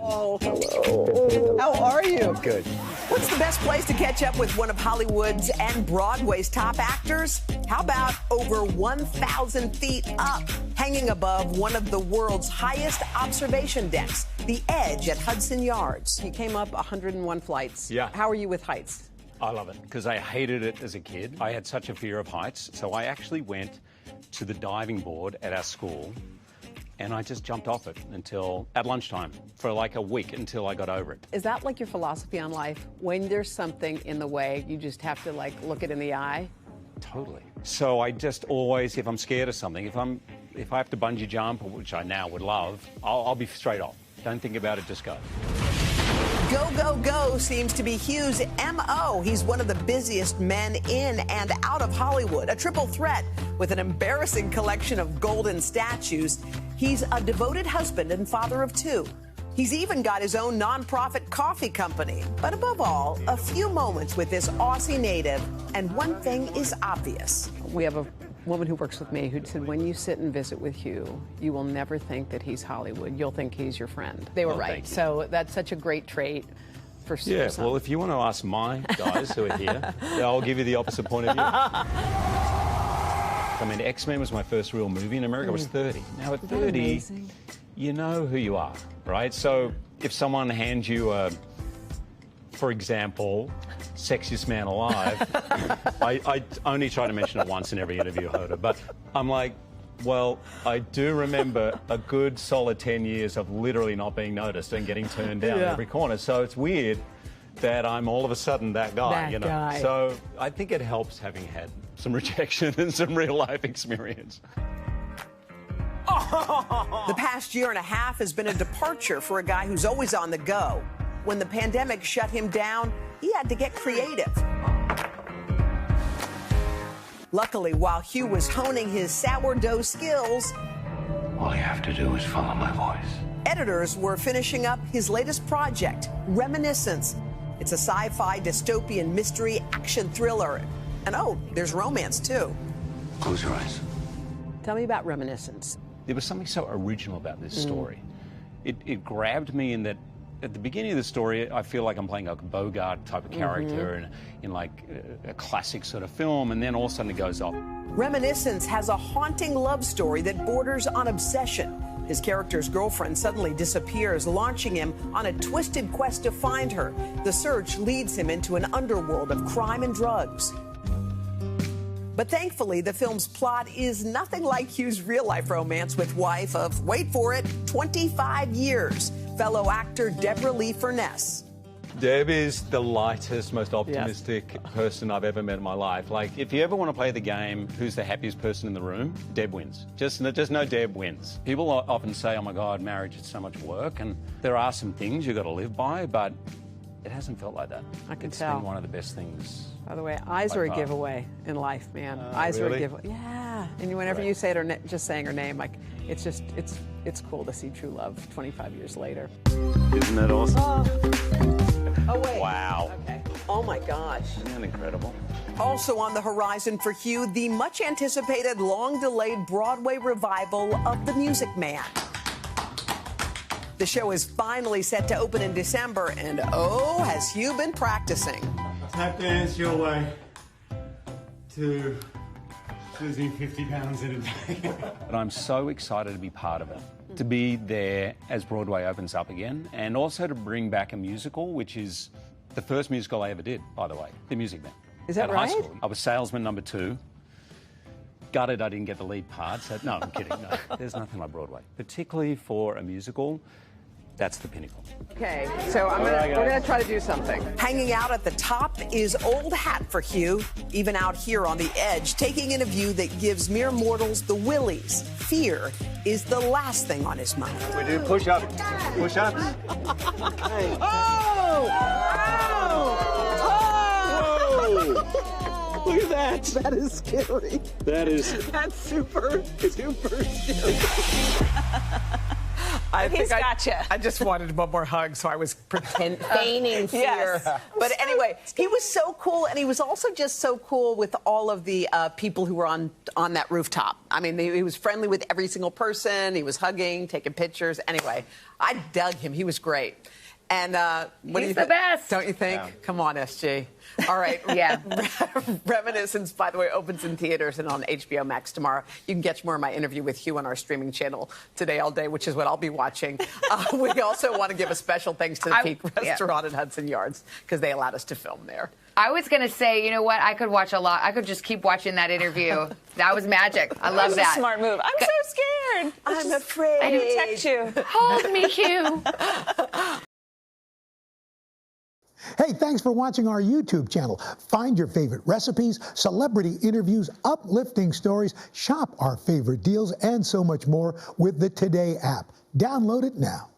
Oh, hello. How are you? Good. What's the best place to catch up with one of Hollywood's and Broadway's top actors? How about over 1,000 feet up, hanging above one of the world's highest observation decks, the Edge at Hudson Yards? You came up 101 flights. Yeah. How are you with heights? I love it because I hated it as a kid. I had such a fear of heights, so I actually went to the diving board at our school and I just jumped off it until at lunchtime for like a week until I got over it. Is that like your philosophy on life? When there's something in the way, you just have to like look it in the eye? Totally. So I just always, if I'm scared of something, if I have to bungee jump, which I now would love, I'll be straight off. Don't think about it, just go. Go, go, go seems to be Hugh's M.O. He's one of the busiest men in and out of Hollywood, a triple threat with an embarrassing collection of golden statues. He's a devoted husband and father of two. He's even got his own nonprofit coffee company. But above all, a few moments with this Aussie native, and one thing is obvious. We have a woman who works with me who said, when you sit and visit with Hugh, you will never think that he's Hollywood. You'll think he's your friend. They were right. So that's such a great trait for Yeah, some. well, if you want to ask my guys who are here, I'll give you the opposite point of view. I mean, X-Men was my first real movie in America. I was 30. Now, at 30, you know who you are, right? So if someone hands you a, for example, sexiest man alive, I only try to mention it once in every interview, Hoda, but I'm like, well, I do remember a good solid 10 years of literally not being noticed and getting turned down in every corner. So it's weird that I'm all of a sudden that guy, you know. So I think it helps having had some rejection and some real life experience. The past year and a half has been a departure for a guy who's always on the go. When the pandemic shut him down, he had to get creative. Luckily, while Hugh was honing his sourdough skills, all you have to do is follow my voice. Editors were finishing up his latest project, Reminiscence. It's a sci-fi dystopian mystery action thriller. And oh, there's romance too. Close your eyes. Tell me about Reminiscence. There was something so original about this story. It grabbed me in that at the beginning of the story, I feel like I'm playing a Bogart type of character in like a classic sort of film, and then all of a sudden it goes off. Reminiscence has a haunting love story that borders on obsession. His character's girlfriend suddenly disappears, launching him on a twisted quest to find her. The search leads him into an underworld of crime and drugs. But thankfully, the film's plot is nothing like Hugh's real-life romance with wife of, wait for it, 25 years, fellow actor Deborah Lee Furness. Deb is the lightest, most optimistic person I've ever met in my life. Like, if you ever want to play the game, who's the happiest person in the room, Deb wins. Just know Deb wins. People often say, oh my God, marriage is so much work, and there are some things you've got to live by, but it hasn't felt like that. I can It's tell. been one of the best things. By the way, eyes are a giveaway in life, man. Eyes are a giveaway. Yeah. And whenever you say it or just saying her name, like, it's just, it's cool to see true love 25 years later. Isn't that awesome? Oh, wait. Wow. Okay. Oh, my gosh. Isn't that incredible? Also on the horizon for Hugh, the much-anticipated, long-delayed Broadway revival of The Music Man. The show is finally set to open in December, and oh, has Hugh been practicing. Tap dance your way to losing 50 pounds in a day. But I'm so excited to be part of it, to be there as Broadway opens up again, and also to bring back a musical, which is the first musical I ever did, by the way, The Music Man. Is that at right? High school. I was salesman number 2. Gutted I didn't get the lead part. So, no, I'm kidding. No, there's nothing like Broadway. Particularly for a musical, that's the pinnacle. Okay, so we're gonna try to do something. Hanging out at the top is old hat for Hugh, even out here on the edge, taking in a view that gives mere mortals the willies. Fear is the last thing on his mind. We do push-ups. Push-ups. Oh! Whoa! Look at that. That is scary. That's super scary. He's gotcha. I just wanted one more hug, so I was feigning fear. Yes. But anyway, he was so cool, and he was also just so cool with all of the people who were on that rooftop. I mean, he was friendly with every single person. He was hugging, taking pictures. Anyway, I dug him. He was great. And what do you He's the best. Don't you think? Yeah. Come on, SG. All right. Yeah. Reminiscence, by the way, opens in theaters and on HBO Max tomorrow. You can catch more of my interview with Hugh on our streaming channel today all day, which is what I'll be watching. We also want to give a special thanks to the Peak Restaurant at Hudson Yards because they allowed us to film there. I was going to say, you know what? I could watch a lot. I could just keep watching that interview. That was magic. I love that. A smart move. I'm so scared. I'm afraid. I protect you. Hold me, Hugh. Hey, thanks for watching our YouTube channel. Find your favorite recipes, celebrity interviews, uplifting stories, shop our favorite deals, and so much more with the Today app. Download it now.